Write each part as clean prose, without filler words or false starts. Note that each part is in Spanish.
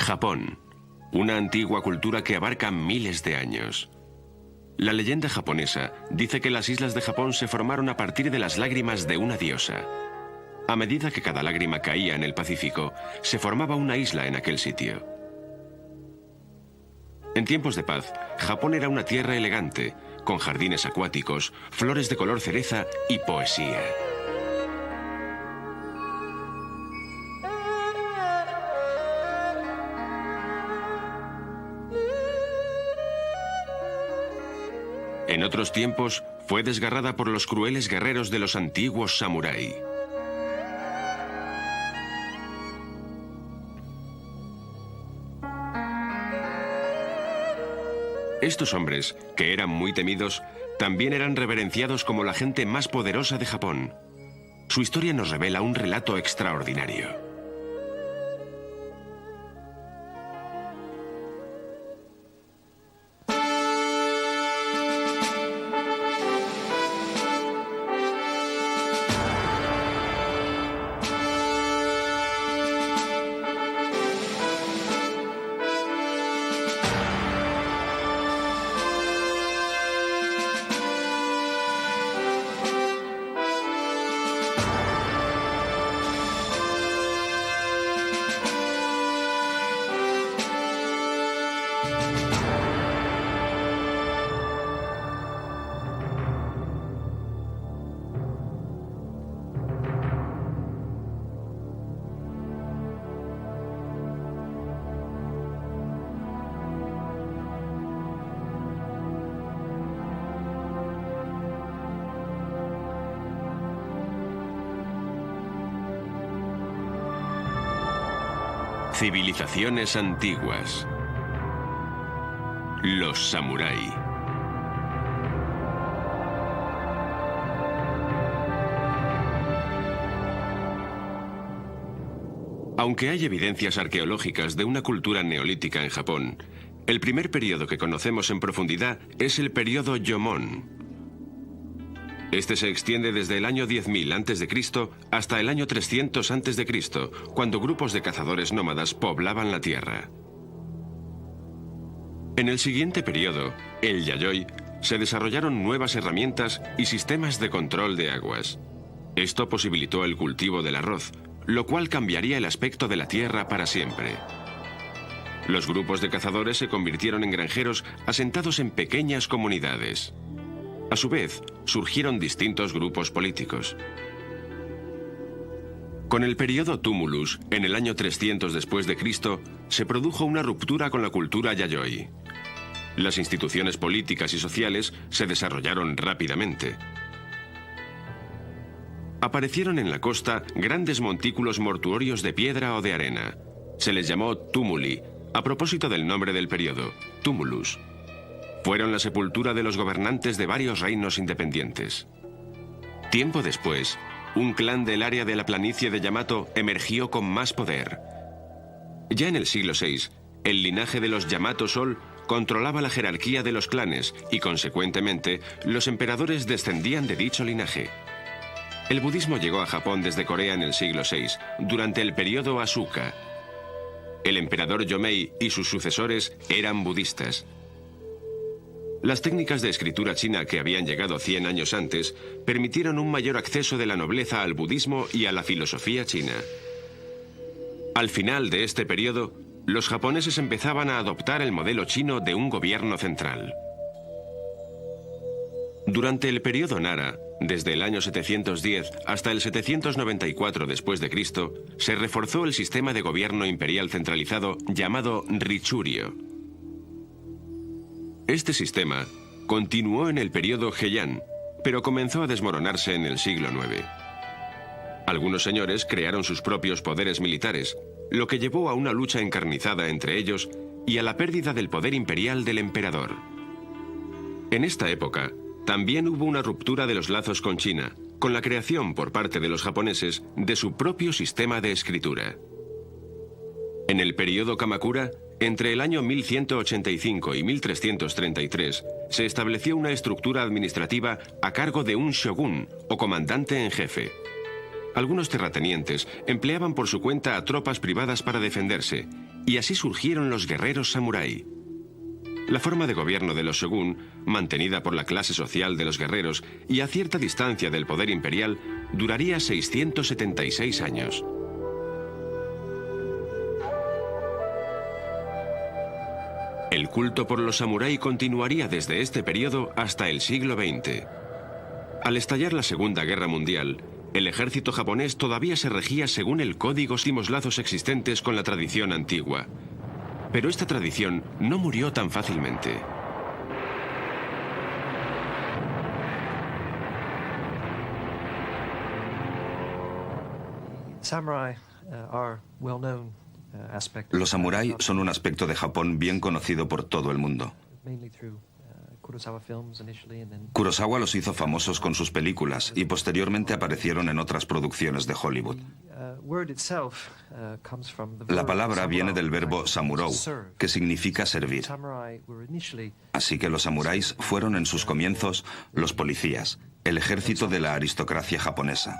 Japón, una antigua cultura que abarca miles de años. La leyenda japonesa dice que las islas de Japón se formaron a partir de las lágrimas de una diosa. A medida que cada lágrima caía en el Pacífico, se formaba una isla en aquel sitio. En tiempos de paz, Japón era una tierra elegante, con jardines acuáticos, flores de color cereza y poesía. En otros tiempos, fue desgarrada por los crueles guerreros de los antiguos samurái. Estos hombres, que eran muy temidos, también eran reverenciados como la gente más poderosa de Japón. Su historia nos revela un relato extraordinario. Civilizaciones antiguas. Los samurái. Aunque hay evidencias arqueológicas de una cultura neolítica en Japón, el primer periodo que conocemos en profundidad es el periodo Jomon. Este se extiende desde el año 10.000 a.C. hasta el año 300 a.C., cuando grupos de cazadores nómadas poblaban la tierra. En el siguiente periodo, el Yayoi, se desarrollaron nuevas herramientas y sistemas de control de aguas. Esto posibilitó el cultivo del arroz, lo cual cambiaría el aspecto de la tierra para siempre. Los grupos de cazadores se convirtieron en granjeros asentados en pequeñas comunidades. A su vez, surgieron distintos grupos políticos. Con el periodo Tumulus, en el año 300 después de Cristo, se produjo una ruptura con la cultura Yayoi. Las instituciones políticas y sociales se desarrollaron rápidamente. Aparecieron en la costa grandes montículos mortuorios de piedra o de arena. Se les llamó tumuli, a propósito del nombre del periodo, Tumulus. Fueron la sepultura de los gobernantes de varios reinos independientes. Tiempo después, un clan del área de la planicie de Yamato emergió con más poder. Ya en el siglo VI, el linaje de los Yamato Sol controlaba la jerarquía de los clanes y, consecuentemente, los emperadores descendían de dicho linaje. El budismo llegó a Japón desde Corea en el siglo VI, durante el periodo Asuka. El emperador Yomei y sus sucesores eran budistas. Las técnicas de escritura china que habían llegado 100 años antes permitieron un mayor acceso de la nobleza al budismo y a la filosofía china. Al final de este periodo, los japoneses empezaban a adoptar el modelo chino de un gobierno central. Durante el periodo Nara, desde el año 710 hasta el 794 después de Cristo, se reforzó el sistema de gobierno imperial centralizado llamado Richurio. Este sistema continuó en el periodo Heian, pero comenzó a desmoronarse en el siglo IX. Algunos señores crearon sus propios poderes militares, lo que llevó a una lucha encarnizada entre ellos y a la pérdida del poder imperial del emperador. En esta época, también hubo una ruptura de los lazos con China, con la creación por parte de los japoneses de su propio sistema de escritura. En el periodo Kamakura, entre el año 1185 y 1333, se estableció una estructura administrativa a cargo de un shogun o comandante en jefe. Algunos terratenientes empleaban por su cuenta a tropas privadas para defenderse, y así surgieron los guerreros samurái. La forma de gobierno de los shogun, mantenida por la clase social de los guerreros y a cierta distancia del poder imperial, duraría 676 años. El culto por los samurái continuaría desde este periodo hasta el siglo XX. Al estallar la Segunda Guerra Mundial, el ejército japonés todavía se regía según el código y los lazos existentes con la tradición antigua. Pero esta tradición no murió tan fácilmente. Los samurái son un aspecto de Japón bien conocido por todo el mundo. Kurosawa los hizo famosos con sus películas y posteriormente aparecieron en otras producciones de Hollywood. La palabra viene del verbo samurou, que significa servir. Así que los samuráis fueron en sus comienzos los policías, el ejército de la aristocracia japonesa.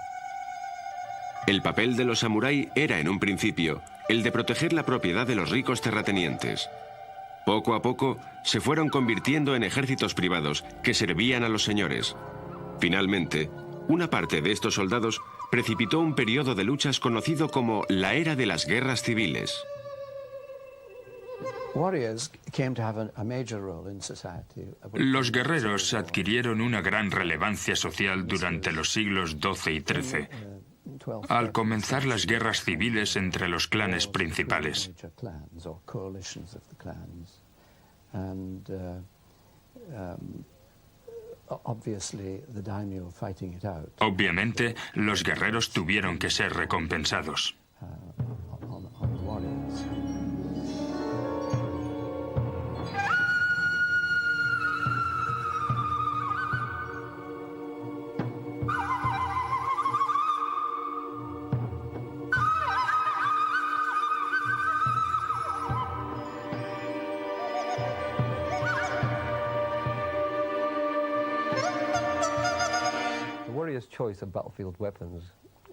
El papel de los samurái era en un principio el de proteger la propiedad de los ricos terratenientes. Poco a poco se fueron convirtiendo en ejércitos privados que servían a los señores. Finalmente, una parte de estos soldados precipitó un periodo de luchas conocido como la Era de las Guerras Civiles. Los guerreros adquirieron una gran relevancia social durante los siglos XII y XIII, al comenzar las guerras civiles entre los clanes principales. Obviamente, los guerreros tuvieron que ser recompensados.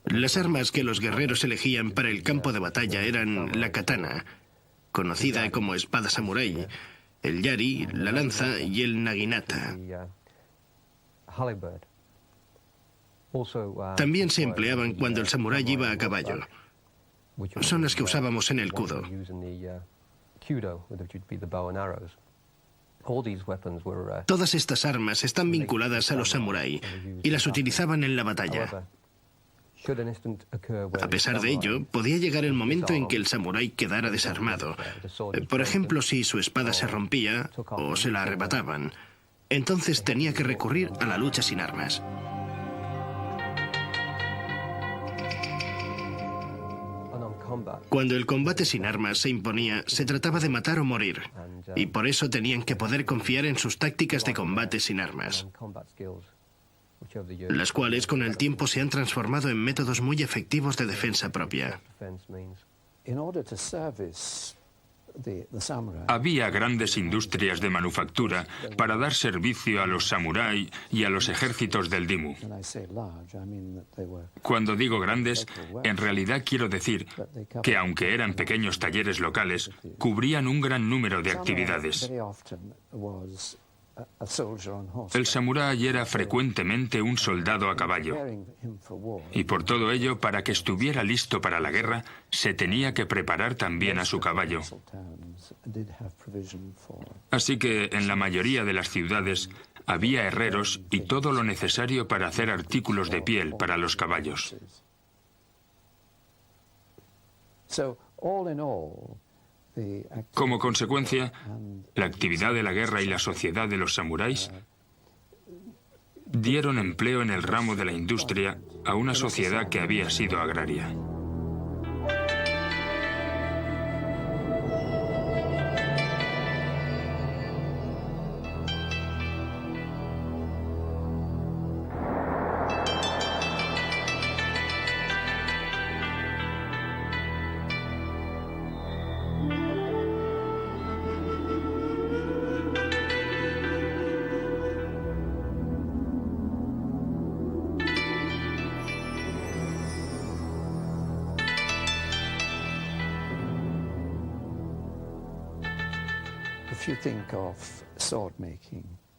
Las armas que los guerreros elegían para el campo de batalla eran la katana, conocida como espada samurái, el yari, la lanza y el naginata. También se empleaban cuando el samurái iba a caballo. Son las que usábamos en el kudo. Todas estas armas están vinculadas a los samurái y las utilizaban en la batalla. A pesar de ello, podía llegar el momento en que el samurái quedara desarmado. Por ejemplo, si su espada se rompía o se la arrebataban, entonces tenía que recurrir a la lucha sin armas. Cuando el combate sin armas se imponía, se trataba de matar o morir, y por eso tenían que poder confiar en sus tácticas de combate sin armas, las cuales con el tiempo se han transformado en métodos muy efectivos de defensa propia. Había grandes industrias de manufactura para dar servicio a los samurái y a los ejércitos del Daimyo. Cuando digo grandes, en realidad quiero decir que aunque eran pequeños talleres locales, cubrían un gran número de actividades. El samurái era frecuentemente un soldado a caballo, y por todo ello, para que estuviera listo para la guerra, se tenía que preparar también a su caballo. Así que en la mayoría de las ciudades había herreros y todo lo necesario para hacer artículos de piel para los caballos. Como consecuencia, la actividad de la guerra y la sociedad de los samuráis dieron empleo en el ramo de la industria a una sociedad que había sido agraria.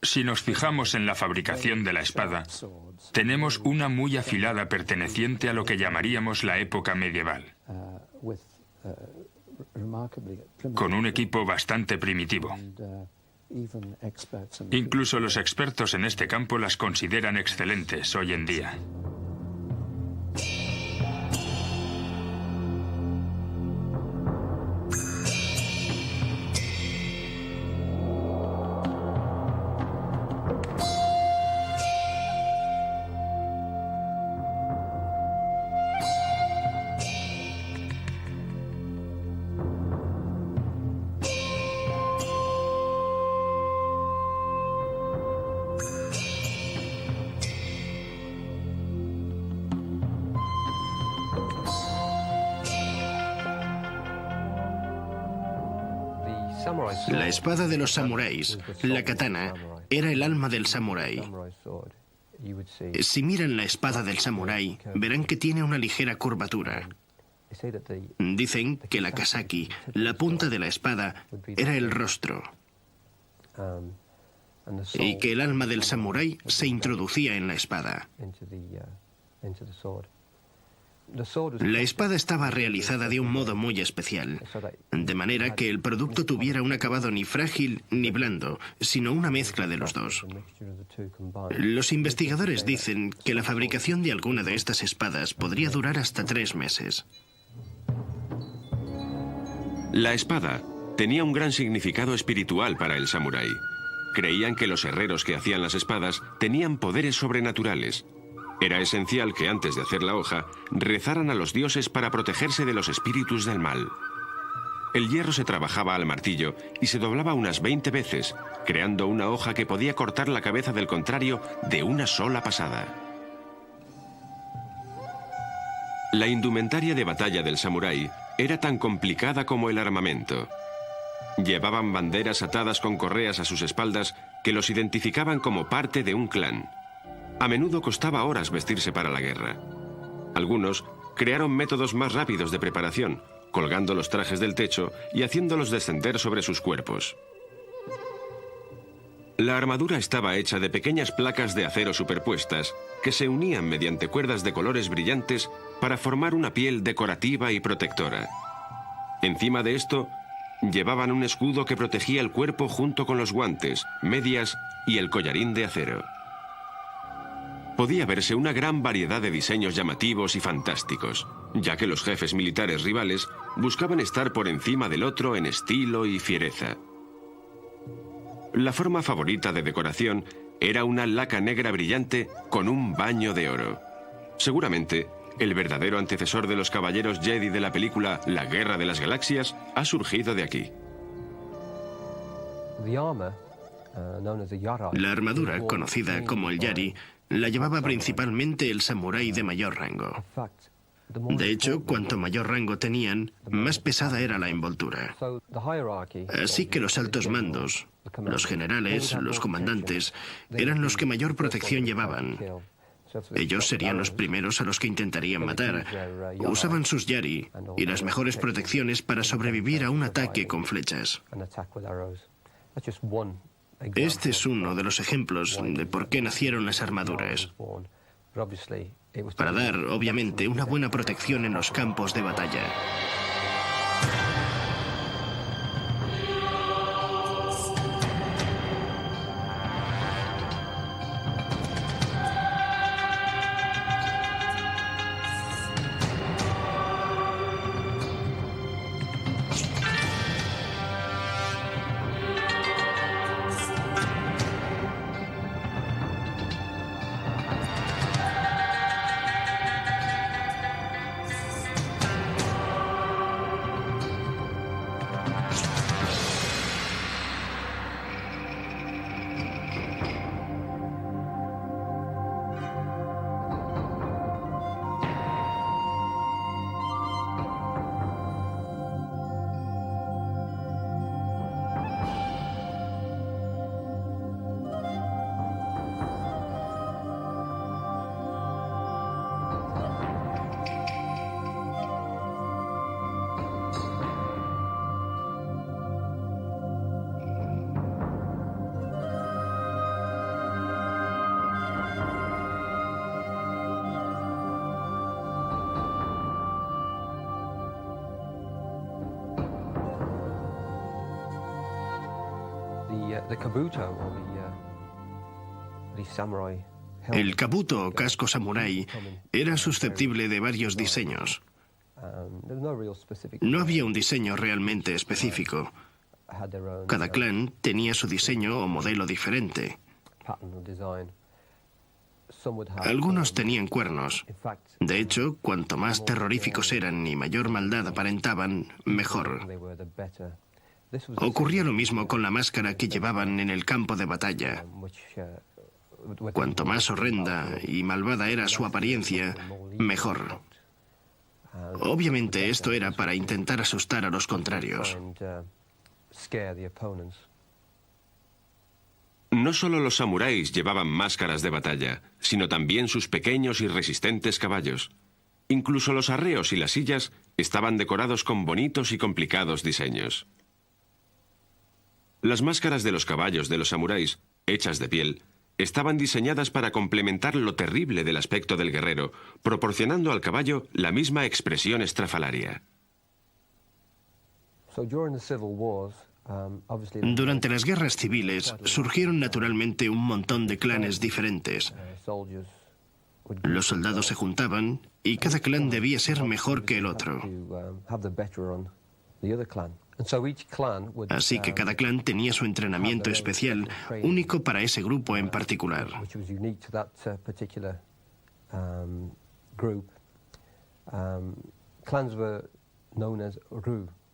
Si nos fijamos en la fabricación de la espada, tenemos una muy afilada perteneciente a lo que llamaríamos la época medieval, con un equipo bastante primitivo. Incluso los expertos en este campo las consideran excelentes hoy en día. La espada de los samuráis, la katana, era el alma del samurái. Si miran la espada del samurái, verán que tiene una ligera curvatura. Dicen que la kasaki, la punta de la espada, era el rostro, y que el alma del samurái se introducía en la espada. La espada estaba realizada de un modo muy especial, de manera que el producto tuviera un acabado ni frágil ni blando, sino una mezcla de los dos. Los investigadores dicen que la fabricación de alguna de estas espadas podría durar hasta 3 meses. La espada tenía un gran significado espiritual para el samurái. Creían que los herreros que hacían las espadas tenían poderes sobrenaturales. Era esencial que antes de hacer la hoja, rezaran a los dioses para protegerse de los espíritus del mal. El hierro se trabajaba al martillo y se doblaba unas 20 veces, creando una hoja que podía cortar la cabeza del contrario de una sola pasada. La indumentaria de batalla del samurái era tan complicada como el armamento. Llevaban banderas atadas con correas a sus espaldas que los identificaban como parte de un clan. A menudo costaba horas vestirse para la guerra. Algunos crearon métodos más rápidos de preparación, colgando los trajes del techo y haciéndolos descender sobre sus cuerpos. La armadura estaba hecha de pequeñas placas de acero superpuestas que se unían mediante cuerdas de colores brillantes para formar una piel decorativa y protectora. Encima de esto, llevaban un escudo que protegía el cuerpo junto con los guantes, medias y el collarín de acero. Podía verse una gran variedad de diseños llamativos y fantásticos, ya que los jefes militares rivales buscaban estar por encima del otro en estilo y fiereza. La forma favorita de decoración era una laca negra brillante con un baño de oro. Seguramente, el verdadero antecesor de los caballeros Jedi de la película La Guerra de las Galaxias ha surgido de aquí. La armadura, conocida como el yari, la llevaba principalmente el samurái de mayor rango. De hecho, cuanto mayor rango tenían, más pesada era la envoltura. Así que los altos mandos, los generales, los comandantes, eran los que mayor protección llevaban. Ellos serían los primeros a los que intentarían matar. Usaban sus yari y las mejores protecciones para sobrevivir a un ataque con flechas. Este es uno de los ejemplos de por qué nacieron las armaduras. Para dar, obviamente, una buena protección en los campos de batalla. El kabuto o casco samurái era susceptible de varios diseños. No había un diseño realmente específico. Cada clan tenía su diseño o modelo diferente. Algunos tenían cuernos. De hecho, cuanto más terroríficos eran y mayor maldad aparentaban, mejor. Ocurría lo mismo con la máscara que llevaban en el campo de batalla. Cuanto más horrenda y malvada era su apariencia, mejor. Obviamente esto era para intentar asustar a los contrarios. No solo los samuráis llevaban máscaras de batalla, sino también sus pequeños y resistentes caballos. Incluso los arreos y las sillas estaban decorados con bonitos y complicados diseños. Las máscaras de los caballos de los samuráis, hechas de piel, estaban diseñadas para complementar lo terrible del aspecto del guerrero, proporcionando al caballo la misma expresión estrafalaria. Durante las guerras civiles surgieron naturalmente un montón de clanes diferentes. Los soldados se juntaban y cada clan debía ser mejor que el otro. Así que cada clan tenía su entrenamiento especial, único para ese grupo en particular.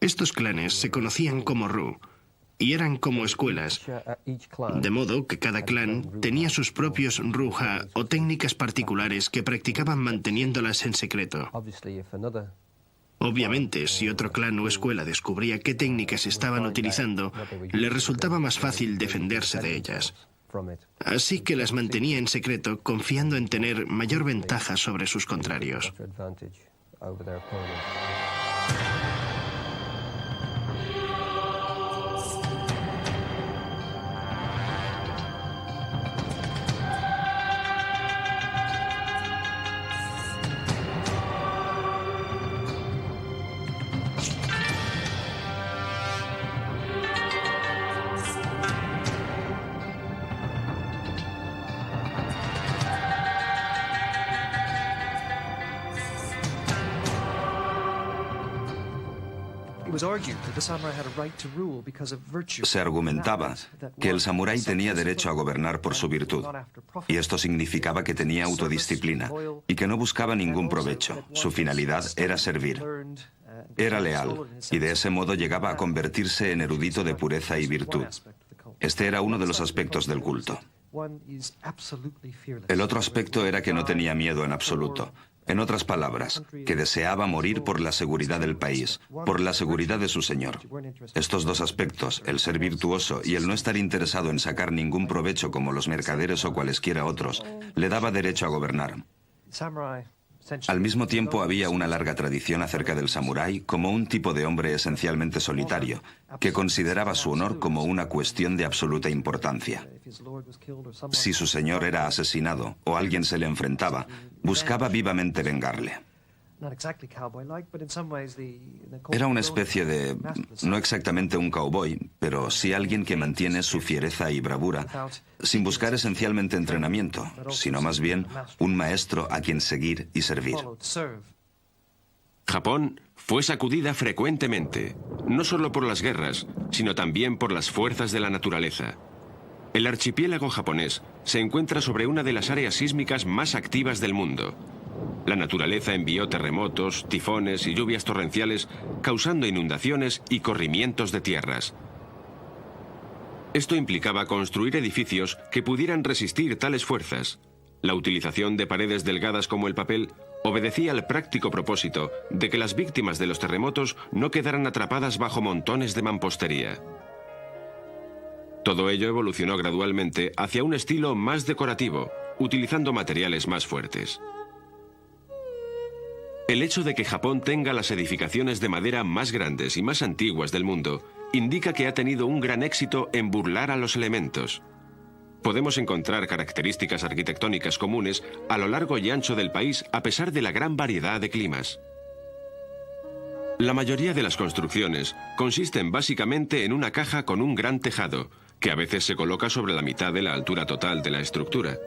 Estos clanes se conocían como Ru y eran como escuelas, de modo que cada clan tenía sus propios Ruha o técnicas particulares que practicaban manteniéndolas en secreto. Obviamente, si otro clan o escuela descubría qué técnicas estaban utilizando, le resultaba más fácil defenderse de ellas. Así que las mantenía en secreto, confiando en tener mayor ventaja sobre sus contrarios. Se argumentaba que el samurái tenía derecho a gobernar por su virtud, y esto significaba que tenía autodisciplina y que no buscaba ningún provecho. Su finalidad era servir. Era leal, y de ese modo llegaba a convertirse en erudito de pureza y virtud. Este era uno de los aspectos del culto. El otro aspecto era que no tenía miedo en absoluto. En otras palabras, que deseaba morir por la seguridad del país, por la seguridad de su señor. Estos dos aspectos, el ser virtuoso y el no estar interesado en sacar ningún provecho como los mercaderes o cualesquiera otros, le daba derecho a gobernar. Al mismo tiempo había una larga tradición acerca del samurái como un tipo de hombre esencialmente solitario, que consideraba su honor como una cuestión de absoluta importancia. Si su señor era asesinado o alguien se le enfrentaba, buscaba vivamente vengarle. Era una especie de, no exactamente un cowboy, pero sí alguien que mantiene su fiereza y bravura, sin buscar esencialmente entrenamiento, sino más bien un maestro a quien seguir y servir. Japón fue sacudida frecuentemente, no solo por las guerras, sino también por las fuerzas de la naturaleza. El archipiélago japonés se encuentra sobre una de las áreas sísmicas más activas del mundo. La naturaleza envió terremotos, tifones y lluvias torrenciales, causando inundaciones y corrimientos de tierras. Esto implicaba construir edificios que pudieran resistir tales fuerzas. La utilización de paredes delgadas como el papel obedecía al práctico propósito de que las víctimas de los terremotos no quedaran atrapadas bajo montones de mampostería. Todo ello evolucionó gradualmente hacia un estilo más decorativo, utilizando materiales más fuertes. El hecho de que Japón tenga las edificaciones de madera más grandes y más antiguas del mundo indica que ha tenido un gran éxito en burlar a los elementos. Podemos encontrar características arquitectónicas comunes a lo largo y ancho del país a pesar de la gran variedad de climas. La mayoría de las construcciones consisten básicamente en una caja con un gran tejado, que a veces se coloca sobre la mitad de la altura total de la estructura.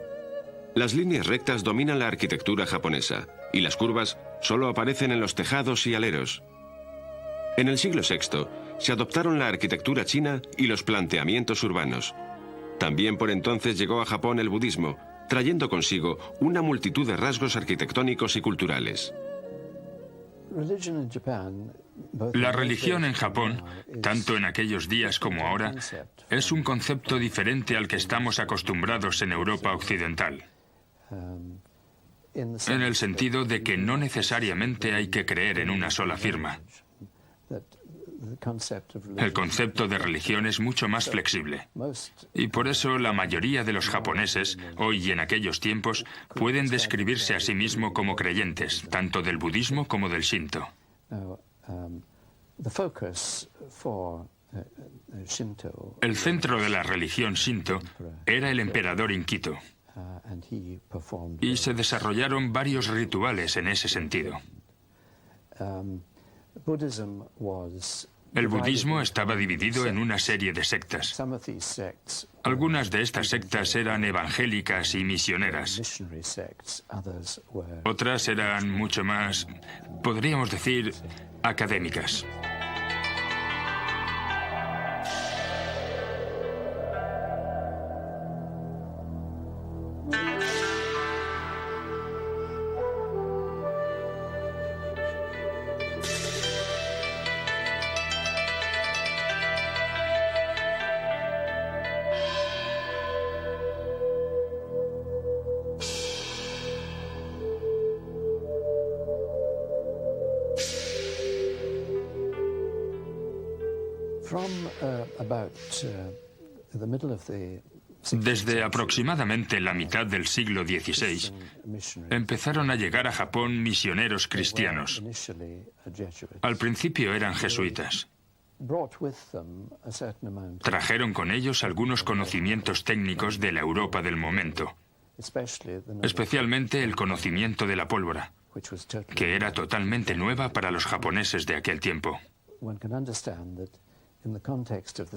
Las líneas rectas dominan la arquitectura japonesa y las curvas solo aparecen en los tejados y aleros. En el siglo VI se adoptaron la arquitectura china y los planteamientos urbanos. También por entonces llegó a Japón el budismo, trayendo consigo una multitud de rasgos arquitectónicos y culturales. La religión en Japón, tanto en aquellos días como ahora, es un concepto diferente al que estamos acostumbrados en Europa occidental. En el sentido de que no necesariamente hay que creer en una sola firma. El concepto de religión es mucho más flexible. Y por eso la mayoría de los japoneses, hoy y en aquellos tiempos, pueden describirse a sí mismos como creyentes, tanto del budismo como del shinto. El centro de la religión shinto era el emperador Inkito. Y se desarrollaron varios rituales en ese sentido. El budismo estaba dividido en una serie de sectas. Algunas de estas sectas eran evangélicas y misioneras. Otras eran mucho más, podríamos decir, académicas. Desde aproximadamente la mitad del siglo XVI, empezaron a llegar a Japón misioneros cristianos. Al principio eran jesuitas. Trajeron con ellos algunos conocimientos técnicos de la Europa del momento, especialmente el conocimiento de la pólvora, que era totalmente nueva para los japoneses de aquel tiempo.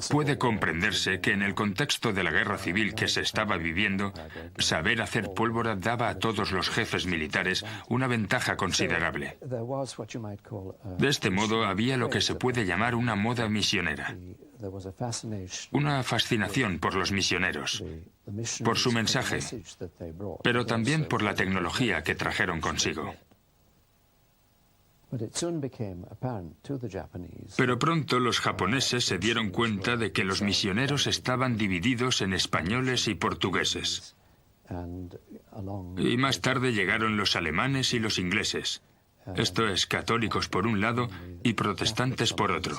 Puede comprenderse que en el contexto de la guerra civil que se estaba viviendo, saber hacer pólvora daba a todos los jefes militares una ventaja considerable. De este modo había lo que se puede llamar una moda misionera. Una fascinación por los misioneros, por su mensaje, pero también por la tecnología que trajeron consigo. Pero pronto los japoneses se dieron cuenta de que los misioneros estaban divididos en españoles y portugueses. Y más tarde llegaron los alemanes y los ingleses. Esto es, católicos por un lado y protestantes por otro.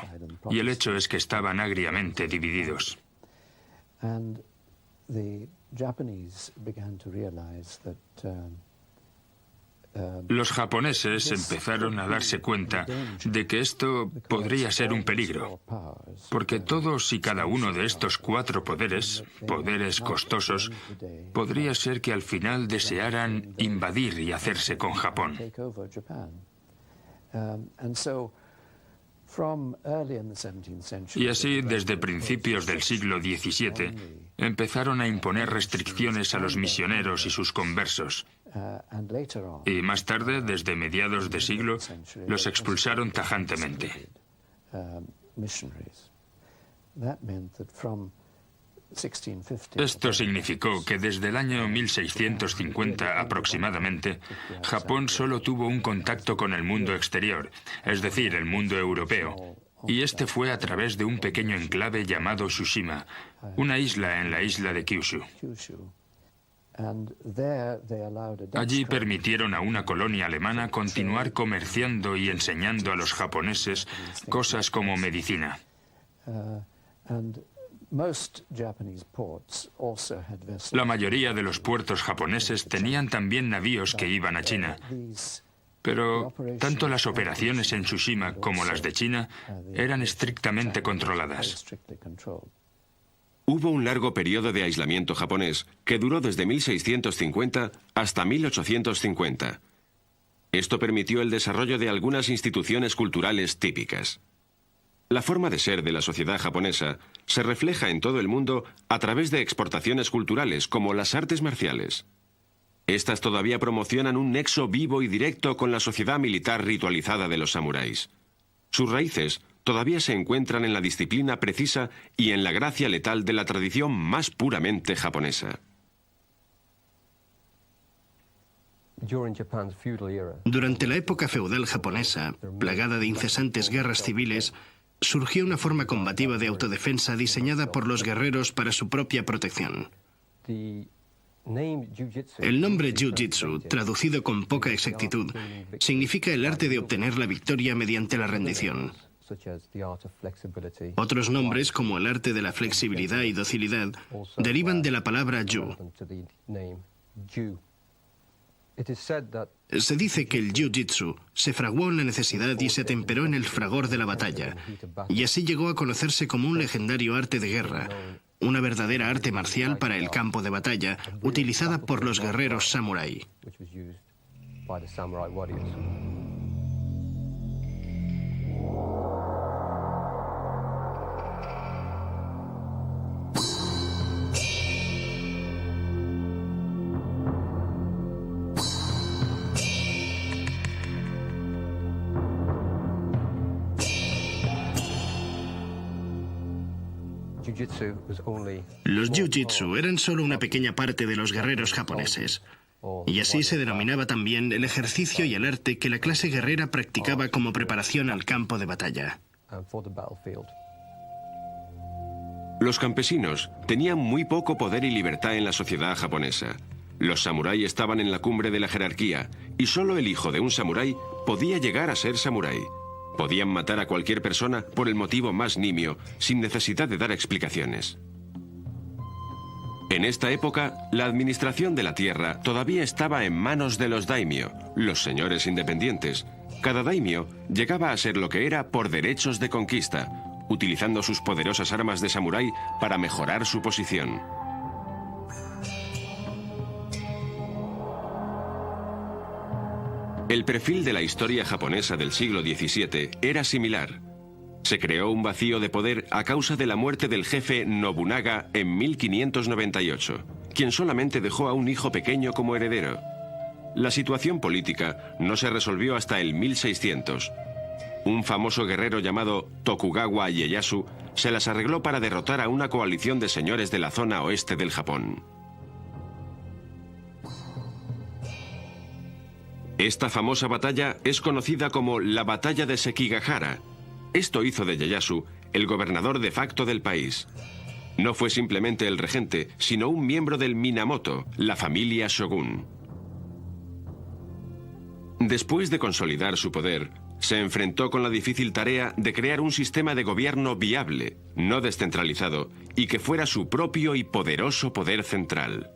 Y el hecho es que estaban agriamente divididos. Los japoneses empezaron a darse cuenta de que esto podría ser un peligro, porque todos y cada uno de estos cuatro poderes costosos, podría ser que al final desearan invadir y hacerse con Japón. Y así, desde principios del siglo XVII, empezaron a imponer restricciones a los misioneros y sus conversos. Y más tarde, desde mediados de siglo, los expulsaron tajantemente. Esto significó que desde el año 1650 aproximadamente, Japón solo tuvo un contacto con el mundo exterior, es decir, el mundo europeo, y este fue a través de un pequeño enclave llamado Tsushima, una isla en la isla de Kyushu. Allí permitieron a una colonia alemana continuar comerciando y enseñando a los japoneses cosas como medicina. La mayoría de los puertos japoneses tenían también navíos que iban a China, pero tanto las operaciones en Tsushima como las de China eran estrictamente controladas. Hubo un largo periodo de aislamiento japonés que duró desde 1650 hasta 1850. Esto permitió el desarrollo de algunas instituciones culturales típicas. La forma de ser de la sociedad japonesa se refleja en todo el mundo a través de exportaciones culturales como las artes marciales. Estas todavía promocionan un nexo vivo y directo con la sociedad militar ritualizada de los samuráis. Sus raíces todavía se encuentran en la disciplina precisa y en la gracia letal de la tradición más puramente japonesa. Durante la época feudal japonesa, plagada de incesantes guerras civiles, surgió una forma combativa de autodefensa diseñada por los guerreros para su propia protección. El nombre Jiu-Jitsu, traducido con poca exactitud, significa el arte de obtener la victoria mediante la rendición. Otros nombres, como el arte de la flexibilidad y docilidad, derivan de la palabra Ju. Se dice que el Jiu-Jitsu se fraguó en la necesidad y se atemperó en el fragor de la batalla, y así llegó a conocerse como un legendario arte de guerra, una verdadera arte marcial para el campo de batalla, utilizada por los guerreros samurái. Los Jiu-Jitsu eran solo una pequeña parte de los guerreros japoneses, y así se denominaba también el ejercicio y el arte que la clase guerrera practicaba como preparación al campo de batalla. Los campesinos tenían muy poco poder y libertad en la sociedad japonesa. Los samuráis estaban en la cumbre de la jerarquía y solo el hijo de un samurái podía llegar a ser samurái. Podían matar a cualquier persona por el motivo más nimio, sin necesidad de dar explicaciones. En esta época, la administración de la tierra todavía estaba en manos de los daimyo, los señores independientes. Cada daimyo llegaba a ser lo que era por derechos de conquista, utilizando sus poderosas armas de samurái para mejorar su posición. El perfil de la historia japonesa del siglo XVII era similar. Se creó un vacío de poder a causa de la muerte del jefe Nobunaga en 1598, quien solamente dejó a un hijo pequeño como heredero. La situación política no se resolvió hasta el 1600. Un famoso guerrero llamado Tokugawa Ieyasu se las arregló para derrotar a una coalición de señores de la zona oeste del Japón. Esta famosa batalla es conocida como la Batalla de Sekigahara. Esto hizo de Ieyasu el gobernador de facto del país. No fue simplemente el regente, sino un miembro del Minamoto, la familia Shogun. Después de consolidar su poder, se enfrentó con la difícil tarea de crear un sistema de gobierno viable, no descentralizado, y que fuera su propio y poderoso poder central.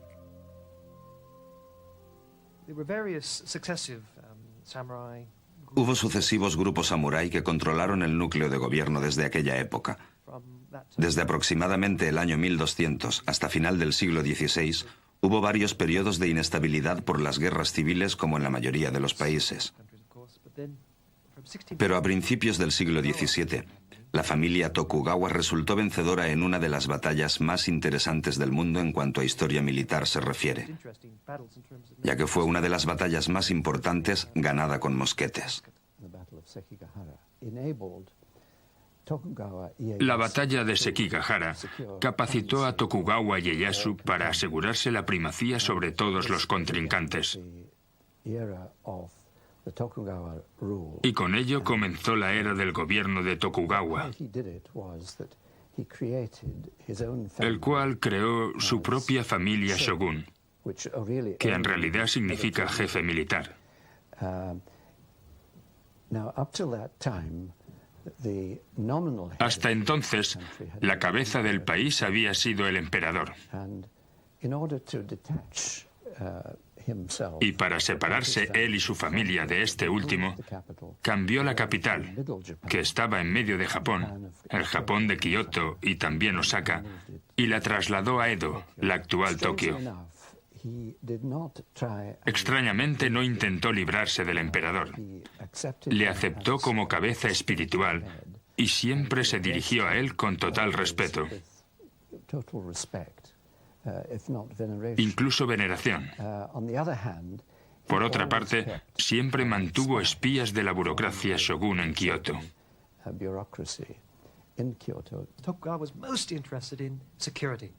Hubo sucesivos grupos samurái que controlaron el núcleo de gobierno desde aquella época. Desde aproximadamente el año 1200 hasta final del siglo XVI, hubo varios periodos de inestabilidad por las guerras civiles como en la mayoría de los países. Pero a principios del siglo XVII, la familia Tokugawa resultó vencedora en una de las batallas más interesantes del mundo en cuanto a historia militar se refiere, ya que fue una de las batallas más importantes ganada con mosquetes. La batalla de Sekigahara capacitó a Tokugawa Ieyasu para asegurarse la primacía sobre todos los contrincantes. Y con ello comenzó la era del gobierno de Tokugawa, el cual creó su propia familia Shogun, que en realidad significa jefe militar. Hasta entonces, la cabeza del país había sido el emperador. Y para separarse él y su familia de este último, cambió la capital, que estaba en medio de Japón, el Japón de Kioto y también Osaka, y la trasladó a Edo, la actual Tokio. Extrañamente no intentó librarse del emperador. Le aceptó como cabeza espiritual y siempre se dirigió a él con total respeto, incluso veneración. Por otra parte, siempre mantuvo espías de la burocracia shogun en Kioto.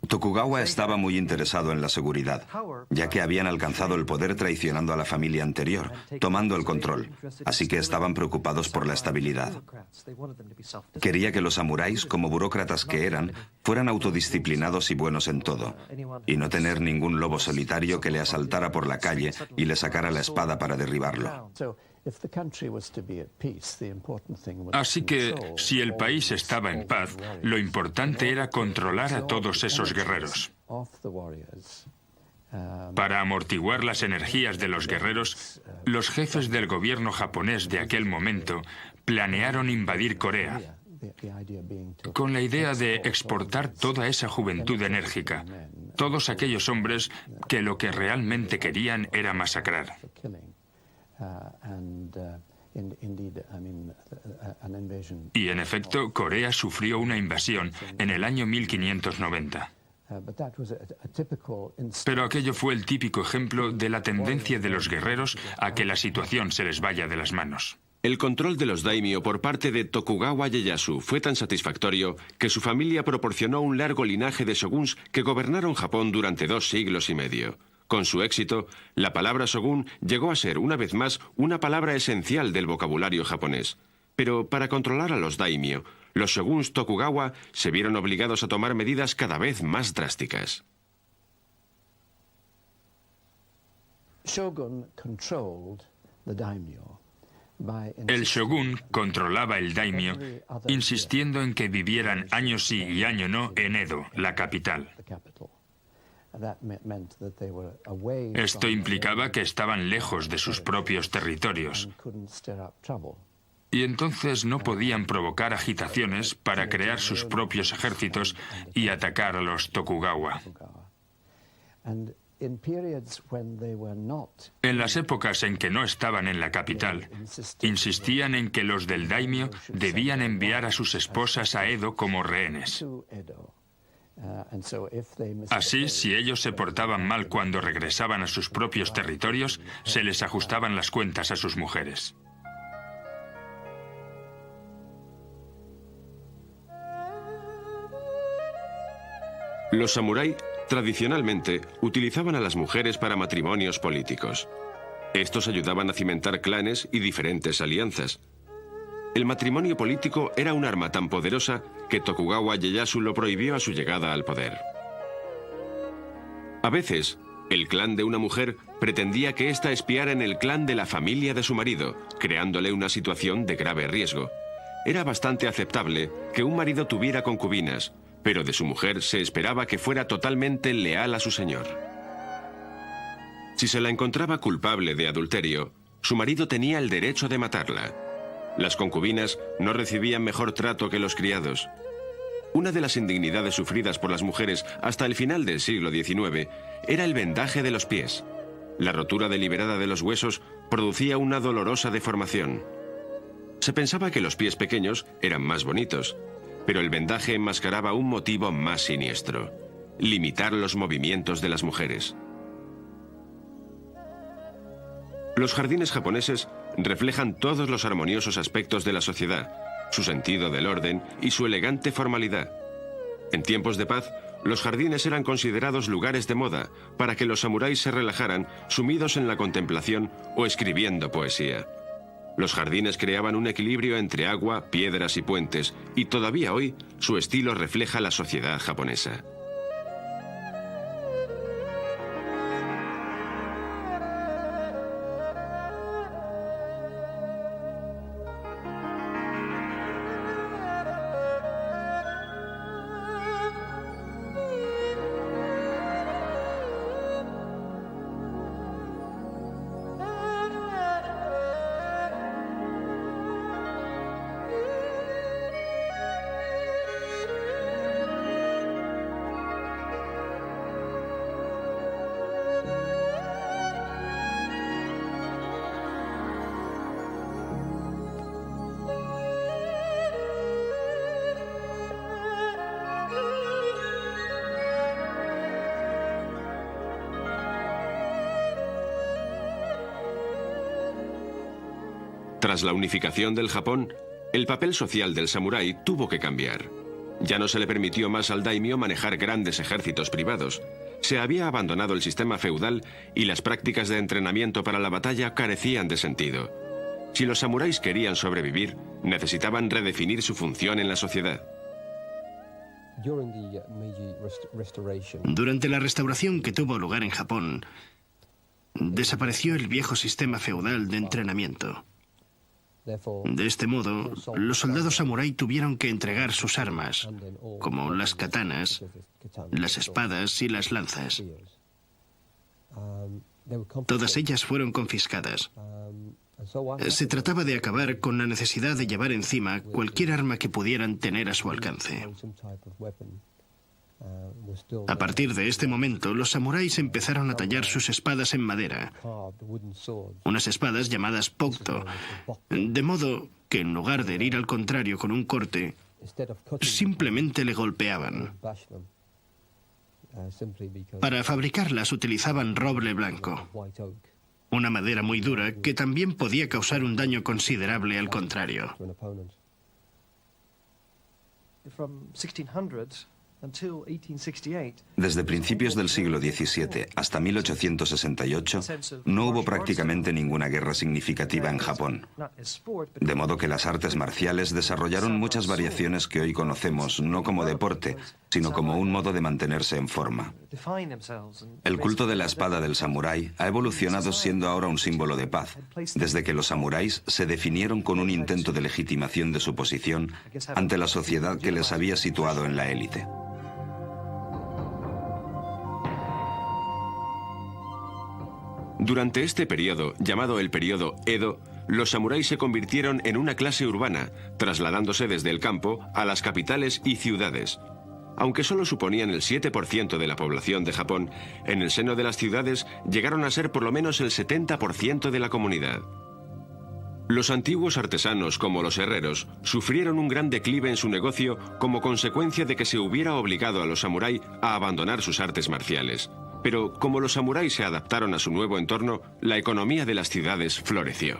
Tokugawa estaba muy interesado en la seguridad, ya que habían alcanzado el poder traicionando a la familia anterior, tomando el control, así que estaban preocupados por la estabilidad. Quería que los samuráis, como burócratas que eran, fueran autodisciplinados y buenos en todo, y no tener ningún lobo solitario que le asaltara por la calle y le sacara la espada para derribarlo. Así que, si el país estaba en paz, lo importante era controlar a todos esos guerreros. Para amortiguar las energías de los guerreros, los jefes del gobierno japonés de aquel momento planearon invadir Corea, con la idea de exportar toda esa juventud enérgica, todos aquellos hombres que lo que realmente querían era masacrar. Y en efecto, Corea sufrió una invasión en el año 1590. Pero aquello fue el típico ejemplo de la tendencia de los guerreros a que la situación se les vaya de las manos. El control de los daimyo por parte de Tokugawa Ieyasu fue tan satisfactorio que su familia proporcionó un largo linaje de shoguns que gobernaron Japón durante 2 siglos y medio. Con su éxito, la palabra shogun llegó a ser, una vez más, una palabra esencial del vocabulario japonés. Pero para controlar a los daimyo, los shoguns Tokugawa se vieron obligados a tomar medidas cada vez más drásticas. El shogun controlaba el daimyo, insistiendo en que vivieran año sí y año no en Edo, la capital. Esto implicaba que estaban lejos de sus propios territorios y entonces no podían provocar agitaciones para crear sus propios ejércitos y atacar a los Tokugawa. En las épocas en que no estaban en la capital, insistían en que los del daimyo debían enviar a sus esposas a Edo como rehenes. Así, si ellos se portaban mal cuando regresaban a sus propios territorios, se les ajustaban las cuentas a sus mujeres. Los samurái, tradicionalmente, utilizaban a las mujeres para matrimonios políticos. Estos ayudaban a cimentar clanes y diferentes alianzas. El matrimonio político era un arma tan poderosa que Tokugawa Ieyasu lo prohibió a su llegada al poder. A veces, el clan de una mujer pretendía que ésta espiara en el clan de la familia de su marido, creándole una situación de grave riesgo. Era bastante aceptable que un marido tuviera concubinas, pero de su mujer se esperaba que fuera totalmente leal a su señor. Si se la encontraba culpable de adulterio, su marido tenía el derecho de matarla. Las concubinas no recibían mejor trato que los criados. Una de las indignidades sufridas por las mujeres hasta el final del siglo XIX era el vendaje de los pies. La rotura deliberada de los huesos producía una dolorosa deformación. Se pensaba que los pies pequeños eran más bonitos, pero el vendaje enmascaraba un motivo más siniestro: limitar los movimientos de las mujeres. Los jardines japoneses reflejan todos los armoniosos aspectos de la sociedad, su sentido del orden y su elegante formalidad. En tiempos de paz, los jardines eran considerados lugares de moda para que los samuráis se relajaran sumidos en la contemplación o escribiendo poesía. Los jardines creaban un equilibrio entre agua, piedras y puentes, y todavía hoy su estilo refleja la sociedad japonesa. Tras la unificación del Japón, el papel social del samurái tuvo que cambiar. Ya no se le permitió más al daimyo manejar grandes ejércitos privados. Se había abandonado el sistema feudal y las prácticas de entrenamiento para la batalla carecían de sentido. Si los samuráis querían sobrevivir, necesitaban redefinir su función en la sociedad. Durante la restauración que tuvo lugar en Japón, desapareció el viejo sistema feudal de entrenamiento. De este modo, los soldados samurái tuvieron que entregar sus armas, como las katanas, las espadas y las lanzas. Todas ellas fueron confiscadas. Se trataba de acabar con la necesidad de llevar encima cualquier arma que pudieran tener a su alcance. A partir de este momento, los samuráis empezaron a tallar sus espadas en madera, unas espadas llamadas pokto, de modo que en lugar de herir al contrario con un corte, simplemente le golpeaban. Para fabricarlas utilizaban roble blanco, una madera muy dura que también podía causar un daño considerable al contrario. Desde principios del siglo XVII hasta 1868 no hubo prácticamente ninguna guerra significativa en Japón. De modo que las artes marciales desarrollaron muchas variaciones que hoy conocemos no como deporte, sino como un modo de mantenerse en forma. El culto de la espada del samurái ha evolucionado siendo ahora un símbolo de paz, desde que los samuráis se definieron con un intento de legitimación de su posición ante la sociedad que les había situado en la élite. Durante este periodo, llamado el periodo Edo, los samuráis se convirtieron en una clase urbana, trasladándose desde el campo a las capitales y ciudades. Aunque solo suponían el 7% de la población de Japón, en el seno de las ciudades llegaron a ser por lo menos el 70% de la comunidad. Los antiguos artesanos, como los herreros, sufrieron un gran declive en su negocio como consecuencia de que se hubiera obligado a los samurái a abandonar sus artes marciales. Pero como los samuráis se adaptaron a su nuevo entorno, la economía de las ciudades floreció.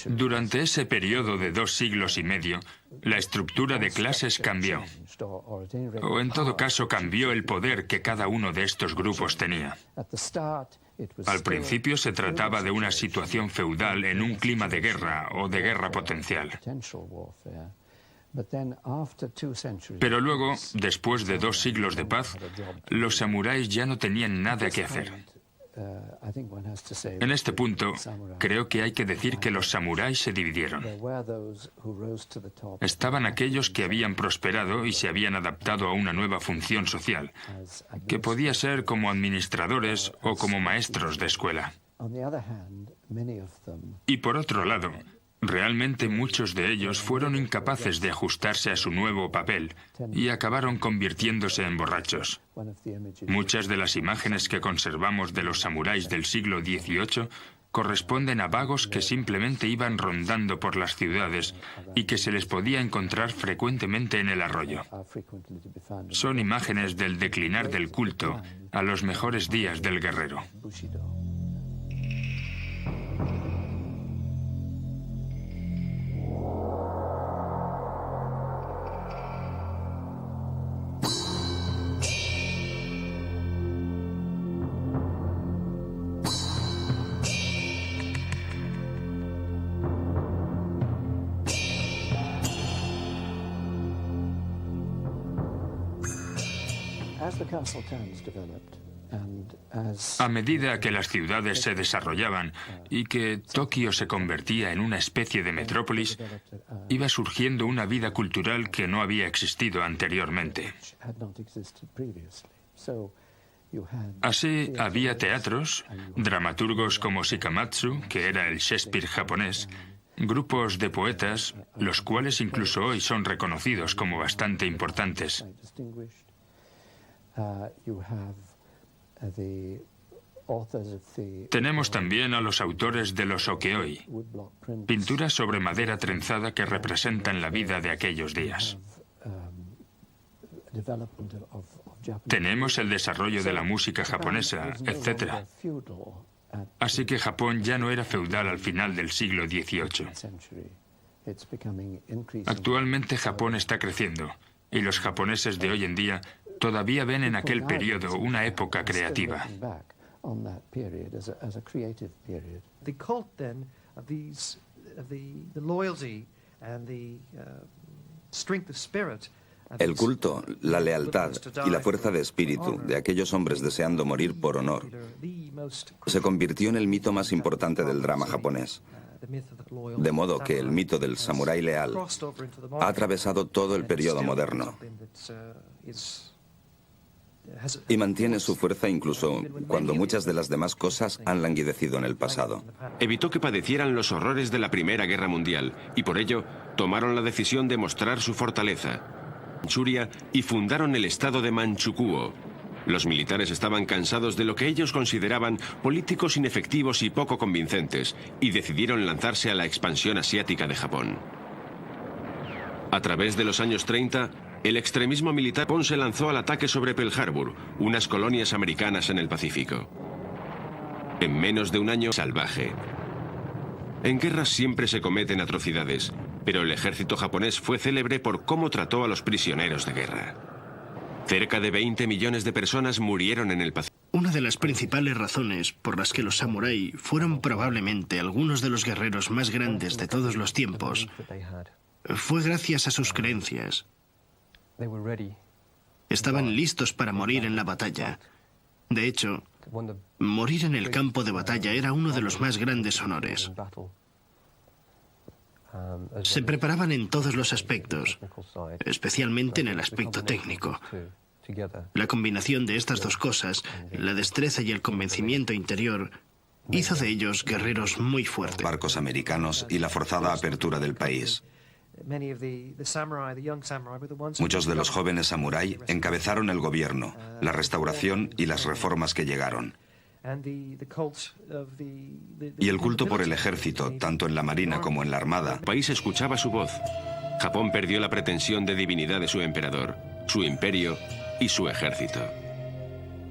Durante ese periodo de 2 siglos y medio, la estructura de clases cambió. O en todo caso cambió el poder que cada uno de estos grupos tenía. Al principio se trataba de una situación feudal en un clima de guerra o de guerra potencial. Pero luego, después de 2 siglos de paz, los samuráis ya no tenían nada que hacer. En este punto, creo que hay que decir que los samuráis se dividieron. Estaban aquellos que habían prosperado y se habían adaptado a una nueva función social, que podía ser como administradores o como maestros de escuela. Y por otro lado, realmente muchos de ellos fueron incapaces de ajustarse a su nuevo papel y acabaron convirtiéndose en borrachos. Muchas de las imágenes que conservamos de los samuráis del siglo XVIII corresponden a vagos que simplemente iban rondando por las ciudades y que se les podía encontrar frecuentemente en el arroyo. Son imágenes del declinar del culto a los mejores días del guerrero. A medida que las ciudades se desarrollaban y que Tokio se convertía en una especie de metrópolis, iba surgiendo una vida cultural que no había existido anteriormente. Así, había teatros, dramaturgos como Shikamatsu, que era el Shakespeare japonés, grupos de poetas, los cuales incluso hoy son reconocidos como bastante importantes. Tenemos también a los autores de los ukiyo-e, pinturas sobre madera trenzada que representan la vida de aquellos días. Tenemos el desarrollo de la música japonesa, etc. Así que Japón ya no era feudal al final del siglo XVIII. Actualmente Japón está creciendo, y los japoneses de hoy en día todavía ven en aquel periodo una época creativa. El culto, la lealtad y la fuerza de espíritu de aquellos hombres deseando morir por honor se convirtió en el mito más importante del drama japonés. De modo que el mito del samurái leal ha atravesado todo el periodo moderno y mantiene su fuerza incluso cuando muchas de las demás cosas han languidecido en el pasado. Evitó que padecieran los horrores de la Primera Guerra Mundial y por ello tomaron la decisión de mostrar su fortaleza. Manchuria y fundaron el estado de Manchukuo. Los militares estaban cansados de lo que ellos consideraban políticos inefectivos y poco convincentes y decidieron lanzarse a la expansión asiática de Japón. A través de los años 30, el extremismo militar Japón se lanzó al ataque sobre Pearl Harbor, unas colonias americanas en el Pacífico. En menos de un año, salvaje. En guerras siempre se cometen atrocidades, pero el ejército japonés fue célebre por cómo trató a los prisioneros de guerra. Cerca de 20 millones de personas murieron en el Pacífico. Una de las principales razones por las que los samurái fueron probablemente algunos de los guerreros más grandes de todos los tiempos fue gracias a sus creencias. Estaban listos para morir en la batalla. De hecho, morir en el campo de batalla era uno de los más grandes honores. Se preparaban en todos los aspectos, especialmente en el aspecto técnico. La combinación de estas dos cosas, la destreza y el convencimiento interior, hizo de ellos guerreros muy fuertes. Barcos americanos y la forzada apertura del país. Muchos de los jóvenes samurái encabezaron el gobierno, la restauración y las reformas que llegaron. Y el culto por el ejército, tanto en la marina como en la armada. El país escuchaba su voz. Japón perdió la pretensión de divinidad de su emperador, su imperio y su ejército.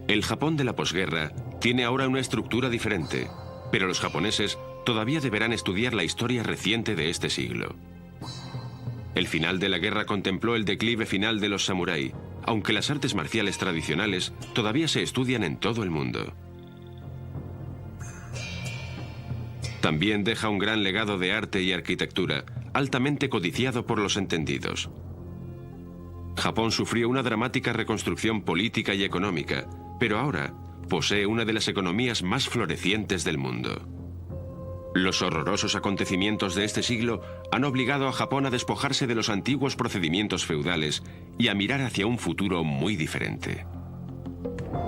El Japón de la posguerra tiene ahora una estructura diferente, pero los japoneses todavía deberán estudiar la historia reciente de este siglo. El final de la guerra contempló el declive final de los samurái, aunque las artes marciales tradicionales todavía se estudian en todo el mundo. También deja un gran legado de arte y arquitectura, altamente codiciado por los entendidos. Japón sufrió una dramática reconstrucción política y económica, pero ahora posee una de las economías más florecientes del mundo. Los horrorosos acontecimientos de este siglo han obligado a Japón a despojarse de los antiguos procedimientos feudales y a mirar hacia un futuro muy diferente.